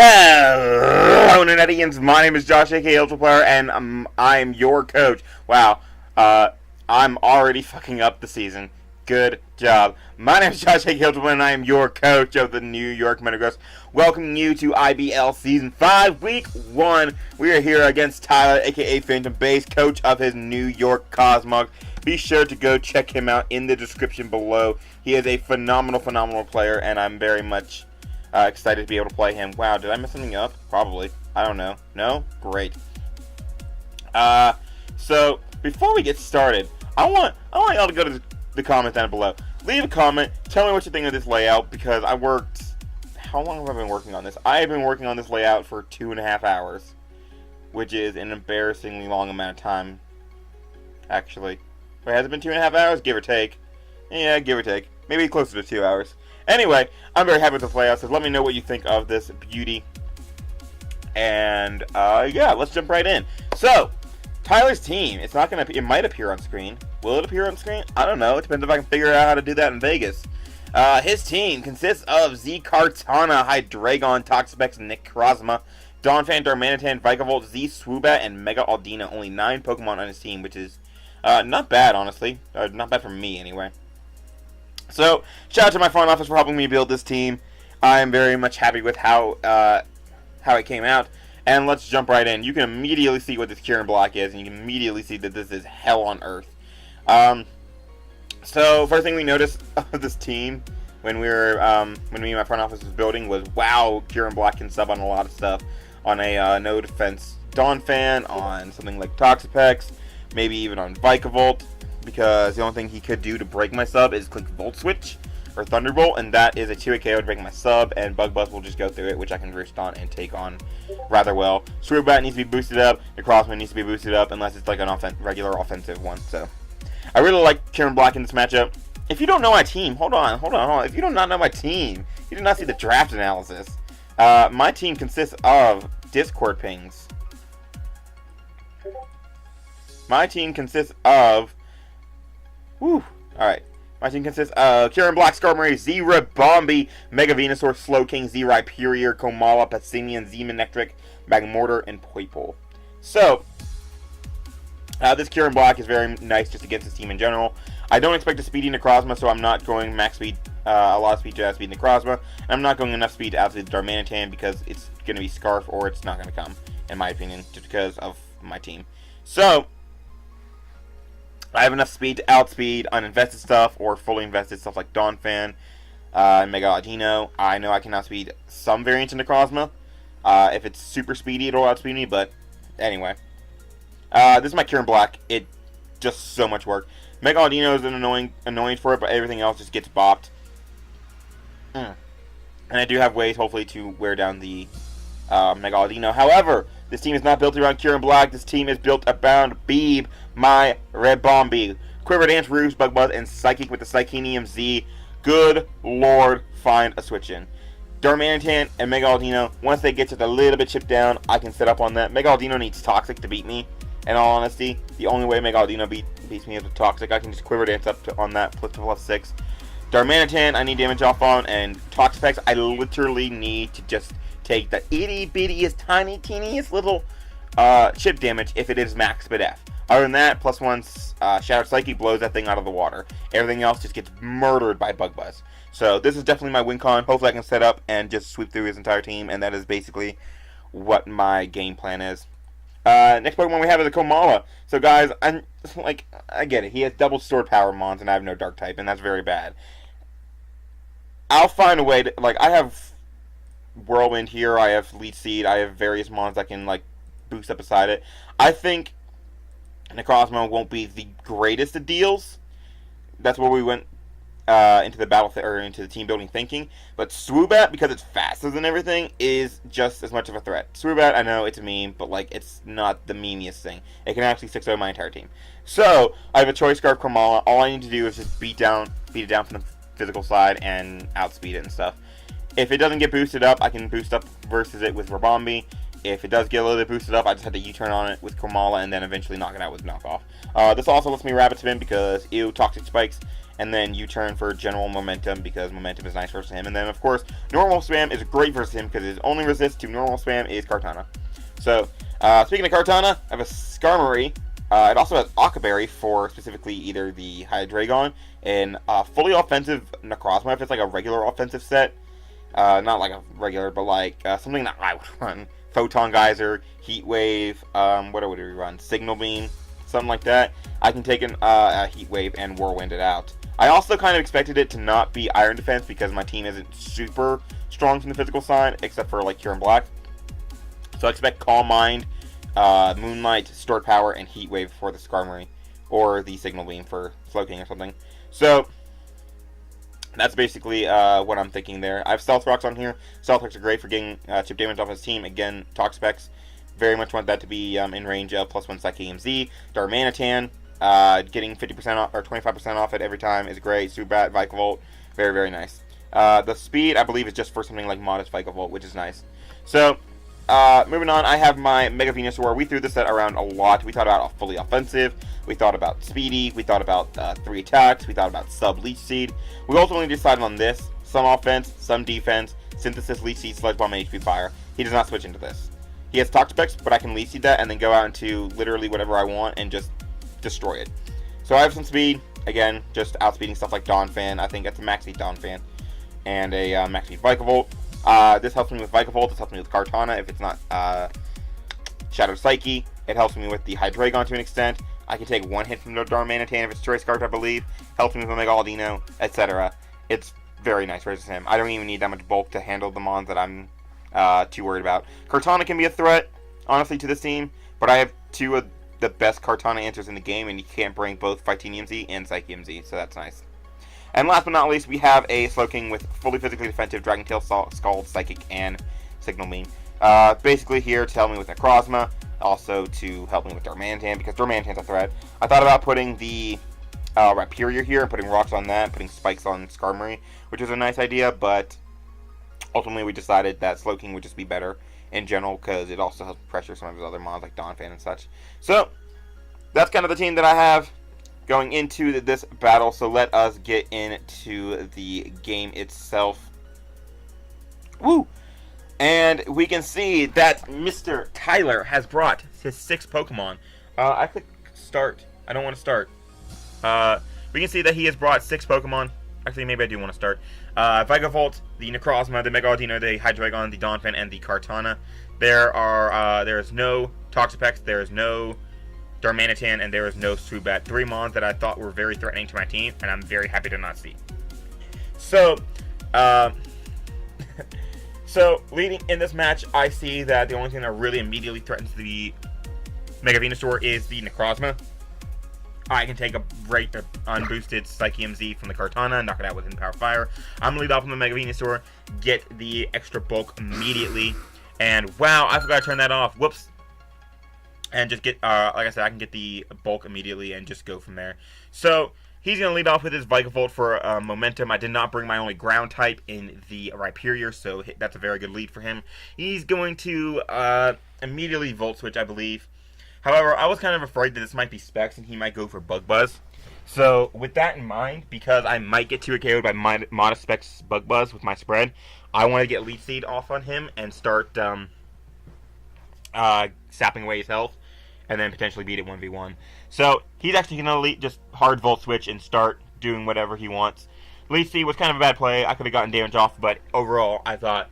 Hello, Netians. My name is Josh, aka ultraplayer, and I'm your coach. Wow, I'm already fucking up the season. Good job. My name is Josh, aka ultraplayer, and I am your coach of the New York Metagross. Welcoming you to IBL Season 5, Week 1. We are here against Tyler, aka Phantombass, coach of his New York Cosmogs. Be sure to go check him out in the description below. He is a phenomenal player, and I'm very much excited to be able to play him. Wow, did I mess something up? Probably. I don't know. No? Great. So, before we get started, I want y'all to go to the comments down below. Leave a comment. Tell me what you think of this layout, because I worked... How long have I been working on this? I have been working on this layout for 2.5 hours, which is an embarrassingly long amount of time, actually. Wait, has it been 2.5 hours? Give or take. Yeah, give or take. Maybe closer to 2 hours. Anyway, I'm very happy with this layout, so let me know what you think of this beauty. And, yeah, let's jump right in. So, Tyler's team, it's not gonna, it might appear on screen. Will it appear on screen? I don't know. It depends if I can figure out how to do that in Vegas. His team consists of Z Kartana, Hydreigon, Toxapex, Necrozma, Donphan, Darmanitan, Vikavolt, Z Swoobat, and Mega Aldina. Only 9 Pokemon on his team, which is not bad, honestly. Not bad for me, anyway. So, shout out to my front office for helping me build this team. I am very much happy with how it came out. And let's jump right in. You can immediately see what this Kieran block is, and you can immediately see that this is hell on earth. So, first thing we noticed of this team when me and my front office was building was, wow, Kieran block can sub on a lot of stuff. On a no defense Donphan, on something like Toxapex, maybe even on Vikavolt. Because the only thing he could do to break my sub is click Volt Switch or Thunderbolt, and that is a 2-hit KO to break my sub, and Bug Buzz will just go through it, which I can roost on and take on rather well. Swoobat needs to be boosted up, the Crossman needs to be boosted up, unless it's like an regular offensive one. So, I really like Kieran Block in this matchup. If you don't know my team, hold on. If you do not know my team, you did not see the draft analysis. My team consists of Discord pings. My team consists of... Whew. Alright. My team consists of Kieran Black, Skarmory, Z Bombi, Mega Venusaur, Slowking, Z Rhyperior, Komala, Passimian, Z Manectric, Magmortar, and Poipole. So, this Kieran Black is very nice just against his team in general. I don't expect a speedy Necrozma, so I'm not going max speed, a lot of speed to outspeed Necrozma. I'm not going enough speed to outspeed the Darmanitan because it's going to be Scarf or it's not going to come, in my opinion, just because of my team. So, I have enough speed to outspeed uninvested stuff or fully invested stuff like Donphan and Mega Aldino. I know I can outspeed some variants of Necrozma. If it's super speedy, it'll outspeed me, but anyway. This is my Kieran Black. It just so much work. Mega Aldino is an annoying for it, but everything else just gets bopped. And I do have ways, hopefully, to wear down the Mega Aldino. However, this team is not built around Kieran Black. This team is built around Beeb, my Rebombi, Quiver Dance, Roost, Bug Buzz, and Psychic with the Psychenium Z. Good lord, find a switch in. Darmanitan and Mega Aldino, once they get just a little bit chipped down, I can set up on that. Mega Aldino needs Toxic to beat me. In all honesty, the only way Mega Aldino beats me is with Toxic. I can just Quiver Dance up on that, +6. Darmanitan, I need damage off on, and Toxapex, I literally need to just take the itty-bittiest, tiny-teeniest little chip damage if it is max speed F. Other than that, +1 Shattered Psyche blows that thing out of the water. Everything else just gets murdered by Bug Buzz. So this is definitely my win con. Hopefully I can set up and just sweep through his entire team, and that is basically what my game plan is. Next Pokemon we have is a Komala. So guys, I get it. He has double Sword Power Mons, and I have no Dark type, and that's very bad. I'll find a way to, I have Whirlwind here, I have Leech Seed, I have various Mons that can, boost up beside it. I think Necrozma won't be the greatest of deals. That's where we went into the into the team building thinking. But Swoobat, because it's faster than everything, is just as much of a threat. Swoobat, I know it's a meme, but it's not the memeiest thing. It can actually 6-0 my entire team. So I have a Choice Scarf Komala. All I need to do is just beat it down from the physical side and outspeed it and stuff. If it doesn't get boosted up, I can boost up versus it with Rabombi. If it does get a little bit boosted up, I just have to U-turn on it with Komala and then eventually knock it out with Knockoff. This also lets me Rabbit Spin because, ew, Toxic Spikes. and then U-turn for general momentum, because momentum is nice versus him. And then, of course, normal spam is great versus him, because his only resist to normal spam is Kartana. So, speaking of Kartana, I have a Skarmory. It also has Akaberry for specifically either the Hydreigon and fully offensive Necrozma, if it's like a regular offensive set. Not like a regular, but like something that I would run. Photon Geyser, Heat Wave, what would we run? Signal Beam, something like that. I can take a Heat Wave and Whirlwind it out. I also kind of expected it to not be Iron Defense because my team isn't super strong from the physical side, except for like Kyurem Black. So I expect Calm Mind, Moonlight, Stored Power, and Heat Wave for the Skarmory, or the Signal Beam for Slowking or something. So that's basically what I'm thinking there. I have Stealth Rocks on here. Stealth Rocks are great for getting chip damage off his team. Again, Toxapex, very much want that to be in range of +1 Psychic EMZ. Darmanitan, getting 50% off or 25% off it every time is great. Zubat, Vikavolt, very, very nice. The speed, I believe, is just for something like Modest Vikavolt, which is nice. So, moving on, I have my Mega Venusaur. We threw this set around a lot. We thought about fully offensive. We thought about speedy. We thought about 3 attacks. We thought about sub Leech Seed. We ultimately decided on this. Some offense, some defense, Synthesis, Leech Seed, Sludge Bomb, and HP Fire. He does not switch into this. He has Toxapex, but I can Leech Seed that and then go out into literally whatever I want and just destroy it. So I have some speed. Again, just outspeeding stuff like Donphan. I think that's a max speed Donphan. And a max speed Vikavolt. This helps me with Vikavolt. This helps me with Kartana if it's not Shadow Psyche. It helps me with the Hydreigon to an extent. I can take one hit from the Darmanitan if it's Choice Scarf, I believe. Helps me with Omega Aldino, etc. It's very nice versus him. I don't even need that much bulk to handle the mons that I'm too worried about. Kartana can be a threat, honestly, to this team, but I have 2 of the best Kartana answers in the game, and you can't bring both Fightinium Z and Psyche MZ, so that's nice. And last but not least, we have a Slowking with fully physically defensive Dragon Tail, Scald, Psychic, and Signal Beam. Basically here to help me with Necrozma, also to help me with Darmanitan, because Darmanitan's a threat. I thought about putting the Rhyperior here, and putting rocks on that, putting spikes on Skarmory, which was a nice idea, but ultimately we decided that Slowking would just be better in general, because it also helps pressure some of his other mons like Donphan and such. So, that's kind of the team that I have going into this battle, so let us get into the game itself. Woo! And we can see that Mr. Tyler has brought his 6 Pokemon. I click start. I don't want to start. We can see that he has brought 6 Pokemon. Actually, maybe I do want to start. Vikavolt, the Necrozma, the Mega Aldino, the Hydreigon, the Donphan, and the Kartana. There is no Toxapex, there is no Darmanitan, and there is no Zubat. 3 mons that I thought were very threatening to my team, and I'm very happy to not see. So, so leading in this match, I see that the only thing that really immediately threatens the Mega Venusaur is the Necrozma. I can take a great unboosted Psyche MZ from the Kartana, knock it out with Power Fire. I'm going to lead off on the Mega Venusaur, get the extra bulk immediately, and wow, I forgot to turn that off. Whoops. And just get, like I said, I can get the bulk immediately and just go from there. So, he's going to lead off with his Vikavolt for momentum. I did not bring my only ground type in the Rhyperior, so that's a very good lead for him. He's going to immediately Volt Switch, I believe. However, I was kind of afraid that this might be Specs and he might go for Bug Buzz. So, with that in mind, because I might get 2 KO'd by Modest Specs Bug Buzz with my spread, I want to get Leech Seed off on him and start sapping away his health, and then potentially beat it 1v1. So, he's actually going to just hard Volt Switch and start doing whatever he wants. Leech Seed was kind of a bad play. I could have gotten damage off, but overall, I thought,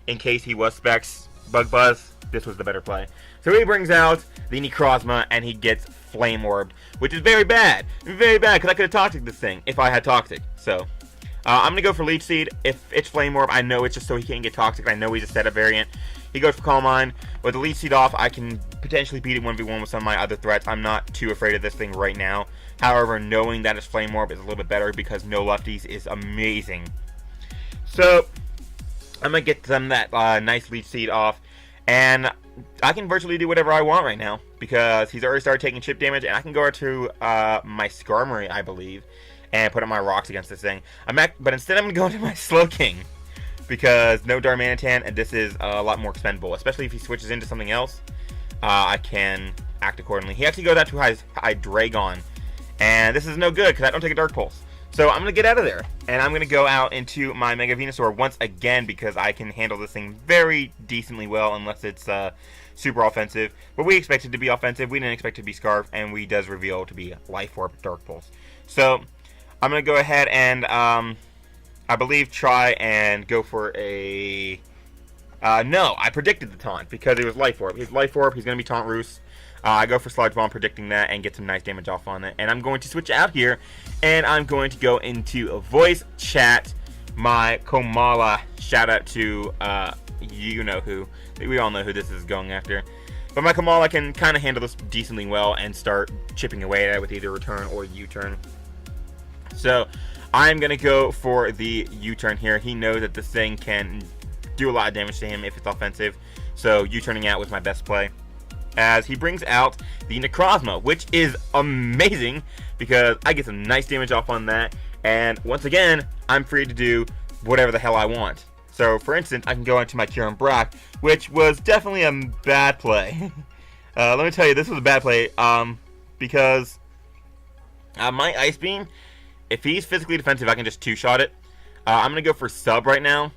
in case he was Specs Bug Buzz, this was the better play. So he brings out the Necrozma, and he gets Flame Orbed, which is very bad. Very bad, because I could have Toxic this thing if I had Toxic. So, I'm going to go for Leech Seed. If it's Flame Orb, I know it's just so he can't get Toxic. I know he's a setup variant. He goes for Calm Mind. With the Leech Seed off, I can potentially beat it 1v1 with some of my other threats. I'm not too afraid of this thing right now. However, knowing that it's Flame Orb is a little bit better, because no lefties is amazing. So, I'm going to get them that nice Leech Seed off. And I can virtually do whatever I want right now, because he's already started taking chip damage, and I can go to my Skarmory, I believe, and put up my rocks against this thing. But instead I'm going to go into my Slowking, because no Darmanitan, and this is a lot more expendable, especially if he switches into something else. I can act accordingly. He actually goes out to Hydreigon, and this is no good, because I don't take a Dark Pulse. So I'm going to get out of there, and I'm going to go out into my Mega Venusaur once again because I can handle this thing very decently well unless it's super offensive. But we expect it to be offensive. We didn't expect it to be Scarf, and we does reveal to be Life Orb Dark Pulse. So I'm going to go ahead and, I believe, try and go for a... no, I predicted the taunt because it was Life Orb. His Life Orb, he's going to be Taunt Roost. I go for Sludge Bomb, predicting that, and get some nice damage off on it. And I'm going to switch out here, and I'm going to go into a voice chat my Komala. Shout out to, you know who. We all know who this is going after. But my Komala can kind of handle this decently well and start chipping away at it with either return or U-turn. So I'm going to go for the U-turn here. He knows that this thing can do a lot of damage to him if it's offensive. So U-turning out was my best play, as he brings out the Necrozma, which is amazing because I get some nice damage off on that, and once again, I'm free to do whatever the hell I want. So, for instance, I can go into my Kyurem Brock, which was definitely a bad play. Let me tell you, this was a bad play, because my Ice Beam, if he's physically defensive, I can just two-shot it. I'm going to go for Sub right now.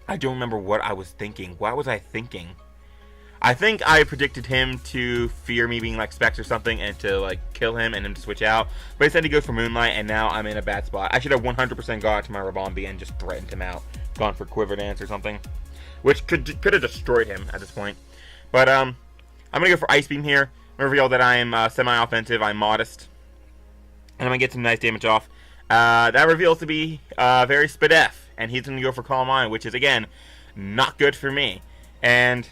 I don't remember what I was thinking. What was I thinking? I think I predicted him to fear me being like Specs or something and to like kill him and him to switch out. But instead he goes for Moonlight, and now I'm in a bad spot. I should have 100% gone to my Rabombi and just threatened him out. Gone for Quiver Dance or something, which could have destroyed him at this point. But I'm going to go for Ice Beam here. I'm going to reveal that I am semi-offensive, I'm modest. And I'm going to get some nice damage off. That reveals to be very Spadef. And he's going to go for Calm Mind, which is, again, not good for me. And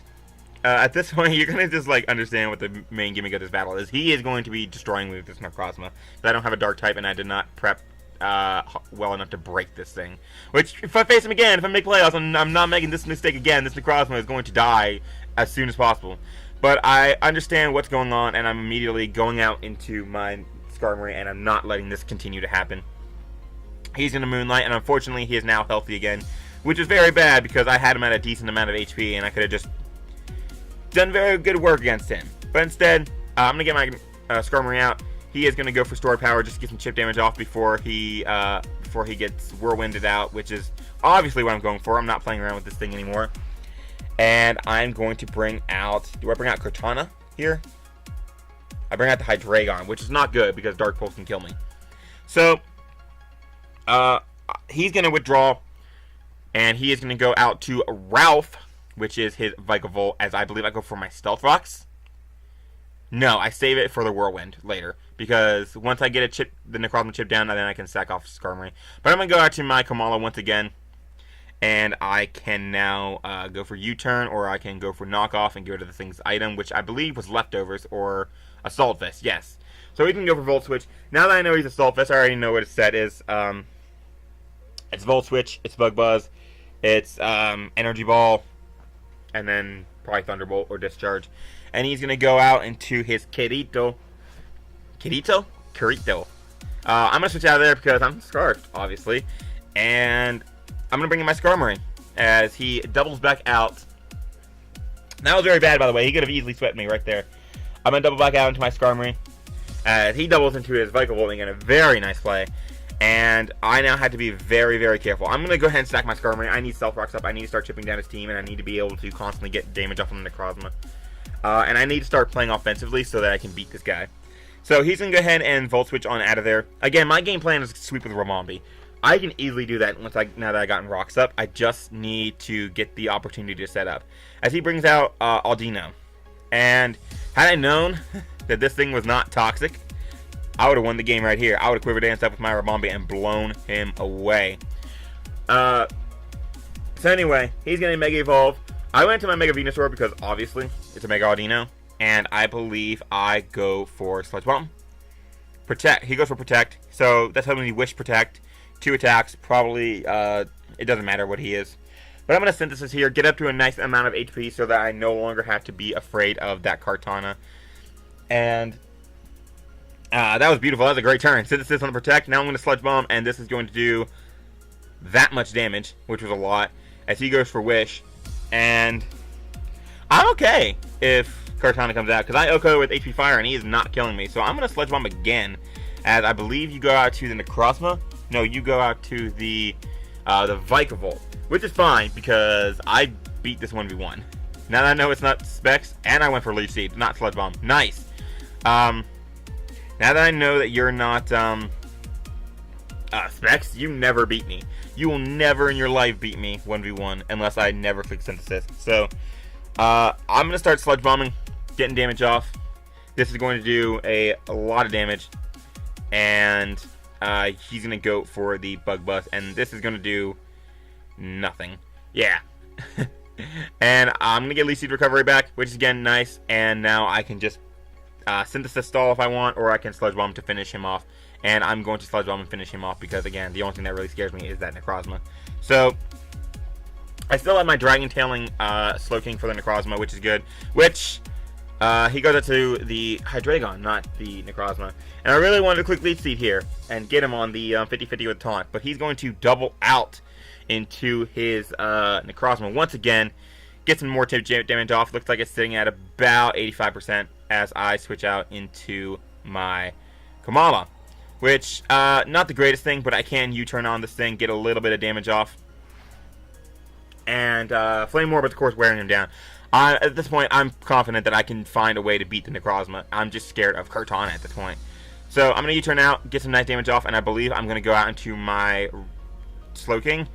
at this point, you're going to just, like, understand what the main gimmick of this battle is. He is going to be destroying me with this Necrozma. I don't have a Dark type, and I did not prep well enough to break this thing. Which, if I face him again, if I make playoffs, I'm not making this mistake again. This Necrozma is going to die as soon as possible. But I understand what's going on, and I'm immediately going out into my Skarmory, and I'm not letting this continue to happen. He's in the Moonlight, and unfortunately, he is now healthy again, which is very bad because I had him at a decent amount of HP, and I could have just done very good work against him. But instead, I'm going to get my Skarmory out. He is going to go for Stored Power just to get some chip damage off before he gets Whirlwinded out, which is obviously what I'm going for. I'm not playing around with this thing anymore. And I'm going to bring out... Do I bring out Cortana here? I bring out the Hydreigon, which is not good because Dark Pulse can kill me. So, he's going to withdraw, and he is going to go out to Ralph, which is his Vikavolt, as I believe I go for my Stealth Rocks. No, I save it for the Whirlwind later, because once I get the Necrozma chip down, then I can sack off Skarmory. But I'm going to go out to my Komala once again, and I can now go for U-turn, or I can go for Knockoff and get rid of the thing's item, which I believe was Leftovers, or Assault Vest, yes. So we can go for Volt Switch. Now that I know he's Assault Vest, I already know what his set is. It's Volt Switch, it's Bug Buzz, it's Energy Ball, and then probably Thunderbolt or Discharge. And he's going to go out into his Kirito. Kirito? I'm going to switch out of there because I'm Scarfed, obviously. And I'm going to bring in my Skarmory as he doubles back out. That was very bad, by the way. He could have easily swept me right there. I'm going to double back out into my Skarmory as he doubles into his Vikavolt, making a very nice play. And I now had to be very, very careful. I'm going to go ahead and stack my Skarmory. I need Stealth Rocks up. I need to start chipping down his team, and I need to be able to constantly get damage off on the Necrozma. And I need to start playing offensively so that I can beat this guy. So he's going to go ahead and Volt Switch on out of there. Again, my game plan is to sweep with Rabombi. I can easily do that now that I've gotten Rocks up. I just need to get the opportunity to set up. As he brings out Aldino. And had I known that this thing was not toxic, I would have won the game right here. I would have Quiver Danced up with my Rabombi and blown him away. So anyway, he's going to Mega Evolve. I went to my Mega Venusaur because obviously it's a Mega Audino. And I believe I go for Sludge Bomb. Protect. He goes for Protect. So that's how many Wish Protect. 2 attacks. Probably, it doesn't matter what he is. But I'm going to Synthesis here. Get up to a nice amount of HP so that I no longer have to be afraid of that Kartana. And that was beautiful. That was a great turn. Synthesis on the Protect. Now I'm going to Sludge Bomb. And this is going to do that much damage, which was a lot. As he goes for Wish. And I'm okay if Kartana comes out, because I OHKO with HP Fire and he is not killing me. So I'm going to Sludge Bomb again as I believe you go out to the Necrozma. No, you go out to the Vikavolt, which is fine because I beat this 1v1. Now that I know it's not Specs, and I went for Leech Seed, not Sludge Bomb. Nice. Now that I know that you're not Specs, you never beat me. You will never in your life beat me 1v1 unless I never click Synthesis. So I'm gonna start Sludge Bombing, getting damage off. This is going to do a lot of damage, and he's gonna go for the Bug Buzz, and this is gonna do nothing. Yeah. And I'm gonna get Leech Seed Recovery back, which is again nice. And now I can just Synthesis stall if I want, or I can Sludge Bomb to finish him off. And I'm going to Sludge Bomb and finish him off because, again, the only thing that really scares me is that Necrozma. So I still have my Dragon Tailing Slowking for the Necrozma, which is good. Which he goes up to the Hydreigon, not the Necrozma. And I really wanted to click Leech Seed here and get him on the 50-50 with Taunt, but he's going to double out into his Necrozma once again, get some more damage off. Looks like it's sitting at about 85% as I switch out into my Komala, which not the greatest thing, but I can U-turn on this thing, get a little bit of damage off, and Flame Orb, of course, wearing him down. At this point, I'm confident that I can find a way to beat the Necrozma. I'm just scared of Kartana at this point. So I'm going to U-turn out, get some nice damage off, and I believe I'm going to go out into my Slowking.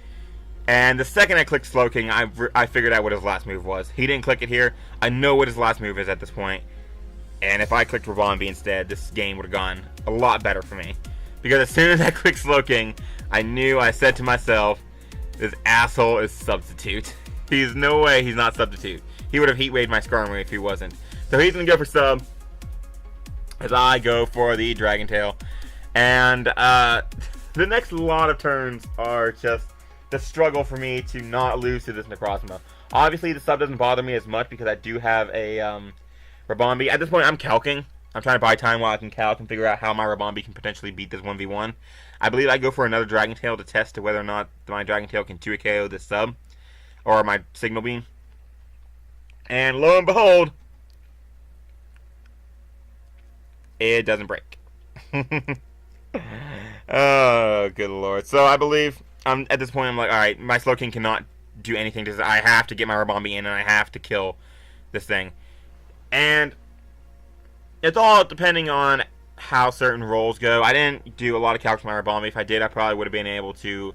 And the second I clicked Slowking, I figured out what his last move was. He didn't click it here. I know what his last move is at this point. And if I clicked Ravombi instead, this game would have gone a lot better for me. Because as soon as I clicked Slowking, I said to myself, this asshole is Substitute. There's no way he's not Substitute. He would have Heat Waved my Skarmory if he wasn't. So he's going to go for Sub, as I go for the Dragon Tail. And the next lot of turns are just the struggle for me to not lose to this Necrozma. Obviously, the Sub doesn't bother me as much because I do have a Rabombi. At this point, I'm calcing. I'm trying to buy time while I can calc and figure out how my Rabombi can potentially beat this 1v1. I believe I go for another Dragon Tail to test to whether or not my Dragon Tail can 2-KO this Sub, or my Signal Beam. And lo and behold, it doesn't break. Oh, good lord. So I believe at this point I'm like, alright, my Slowking cannot do anything to this. I have to get my Rabombi in and I have to kill this thing. And it's all depending on how certain rolls go. I didn't do a lot of calcs with my Rabombi. If I did, I probably would have been able to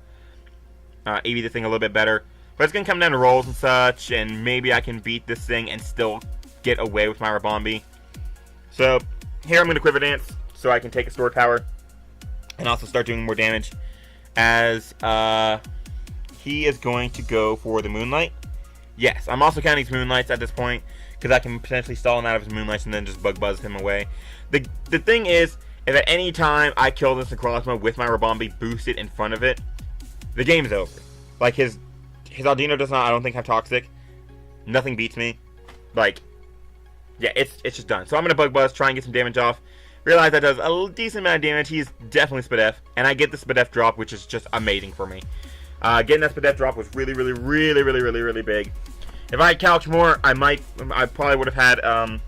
EV the thing a little bit better. But it's going to come down to rolls and such, and maybe I can beat this thing and still get away with my Rabombi. So here I'm going to Quiver Dance so I can take a stored power and also start doing more damage, as he is going to go for the Moonlight. Yes, I'm also counting his Moonlights at this point, because I can potentially stall him out of his Moonlights and then just Bug Buzz him away. The thing is, if at any time I kill this Necrozma with my Rabombi boosted in front of it, the game's over. Like, his Aldino does not, I don't think, have Toxic. Nothing beats me. Like, yeah, it's just done. So I'm going to Bug Buzz, try and get some damage off. Realize that does a decent amount of damage. He's definitely Spadef, and I get the Spadef drop, which is just amazing for me. Getting that Spadef drop was really big. If I had calced more, I probably would have had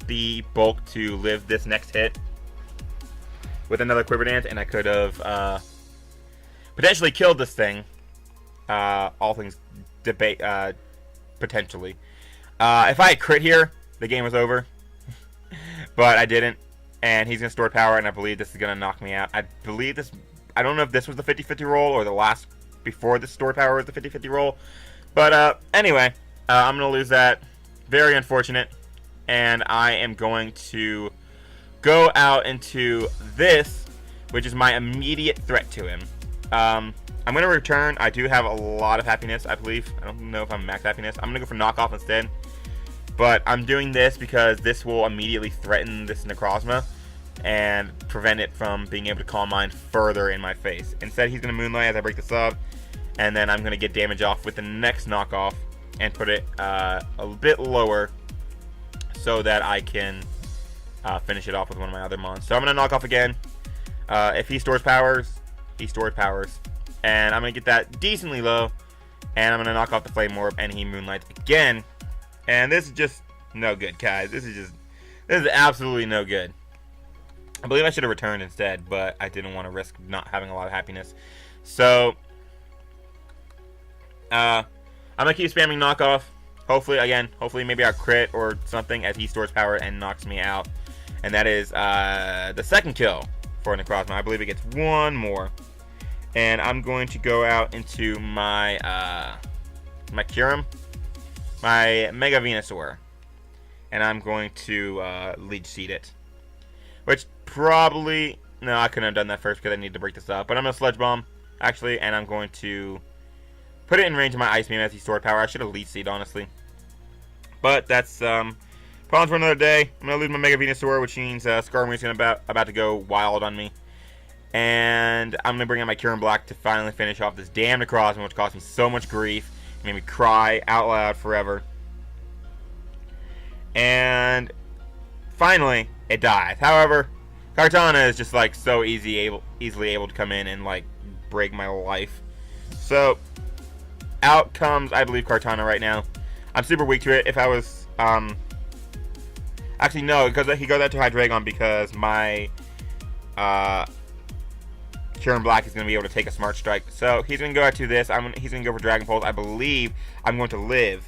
the bulk to live this next hit with another Quiver Dance, and I could have potentially killed this thing. All things debate, potentially. If I had crit here, the game was over. But I didn't, and he's going to store power, and I believe this is going to knock me out. I don't know if this was the 50-50 roll, or the last before the stored power was the 50-50 roll. But anyway, I'm going to lose that. Very unfortunate. And I am going to go out into this, which is my immediate threat to him. I'm going to return. I do have a lot of happiness, I believe. I don't know if I'm max happiness. I'm going to go for knockoff instead. But I'm doing this because this will immediately threaten this Necrozma and prevent it from being able to Calm Mind further in my face. Instead, he's going to Moonlight as I break the sub. And then I'm going to get damage off with the next knockoff and put it a bit lower so that I can finish it off with one of my other mons. So I'm going to knock off again. If he stores powers, he stored powers. And I'm going to get that decently low. And I'm going to knock off the Flame Orb, and he Moonlights again. And this is just no good, guys. This is absolutely no good. I believe I should have returned instead, but I didn't want to risk not having a lot of happiness. So, I'm going to keep spamming knockoff. Hopefully maybe I'll crit or something as he stores power and knocks me out. And that is the second kill for Necrozma. I believe it gets one more. And I'm going to go out into my my Kyurem, my Mega Venusaur. And I'm going to Leech Seed it. Which probably... No, I couldn't have done that first because I need to break this up. But I'm going to Sludge Bomb, actually, and I'm going to put it in range of my Ice Beam as he stored power. I should have Leech Seed, honestly. But that's problems for another day. I'm going to lose my Mega Venusaur, which means Skarmory's about to go wild on me. And I'm going to bring in my Kyurem Black to finally finish off this damn Necrozma, which caused me so much grief. It made me cry out loud forever. And finally, it dies. However, Kartana is just like so easily able to come in and like break my life. So out comes, I believe, Kartana right now. I'm super weak to it. If I was actually no, because he goes out to Hydreigon because my Kyurem Black is going to be able to take a Smart Strike. So he's going to go out to this. He's going to go for Dragon Pulse. I believe I'm going to live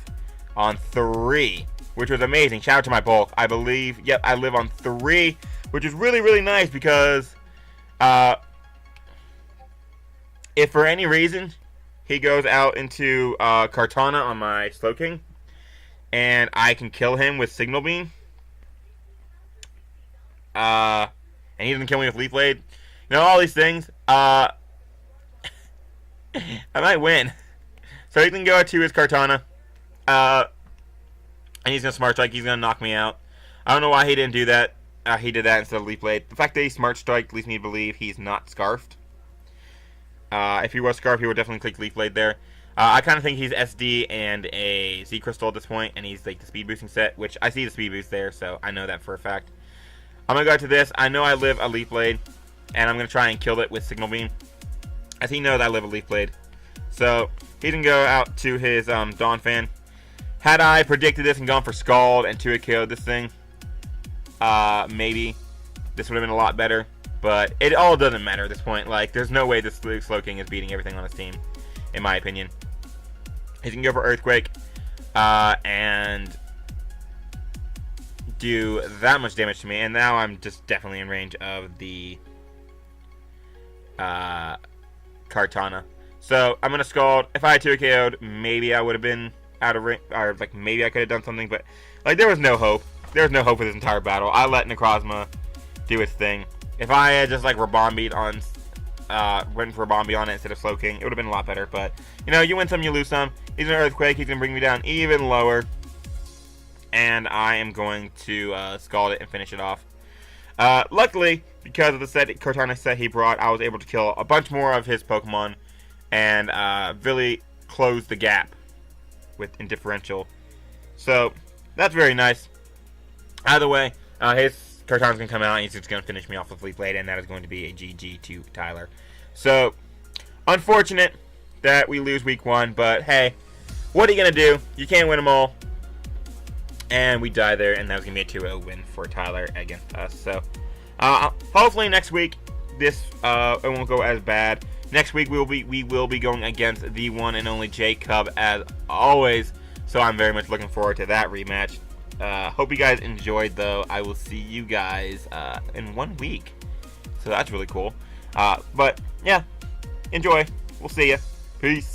on 3, which was amazing. Shout out to my bulk. I believe, yep, I live on 3, which is really, really nice because if for any reason he goes out into Kartana on my Slowking and I can kill him with Signal Beam, and he doesn't kill me with Leaf Blade, you know, all these things, I might win. So he can go out to his Kartana, and he's going to Smart Strike. He's going to knock me out. I don't know why he didn't do that. He did that instead of Leaf Blade. The fact that he Smart Strike leads me to believe he's not Scarfed. If he was Scarfed, he would definitely click Leaf Blade there. I kind of think he's SD and a Z Crystal at this point, and he's like the speed boosting set, which I see the speed boost there, so I know that for a fact. I'm going to go out to this. I know I live a Leaf Blade, and I'm going to try and kill it with Signal Beam, as he knows I live a Leaf Blade. So he can go out to his Donphan. Had I predicted this and gone for Scald and 2-hit KO'd this thing, maybe this would have been a lot better. But it all doesn't matter at this point. Like, there's no way this Slowking is beating everything on his team, in my opinion. He can go for Earthquake and do that much damage to me. And now I'm just definitely in range of the Kartana. So I'm going to Scald. If I had 2-hit KO'd, maybe I would have been out of range, or like maybe I could have done something, but like there was no hope. There was no hope for this entire battle. I let Necrozma do its thing. If I had just like Rabombied on, went for Rabombi on it instead of Slowking, it would have been a lot better. But you know, you win some, you lose some. He's an Earthquake. He's gonna bring me down even lower, and I am going to Scald it and finish it off. Luckily, because of the Kartana set he brought, I was able to kill a bunch more of his Pokemon and really close the gap with Indifferential. So that's very nice. Either way, his Kartana's going to come out and he's just going to finish me off with Leaf Blade, and that is going to be a GG to Tyler. So, unfortunate that we lose week 1, but hey, what are you going to do? You can't win them all. And we die there, and that was going to be a 2-0 win for Tyler against us. So, hopefully next week, this it won't go as bad. Next week, we will be going against the one and only Jacob as always. So, I'm very much looking forward to that rematch. Hope you guys enjoyed, though. I will see you guys in 1 week. So that's really cool. But, yeah. Enjoy. We'll see ya. Peace.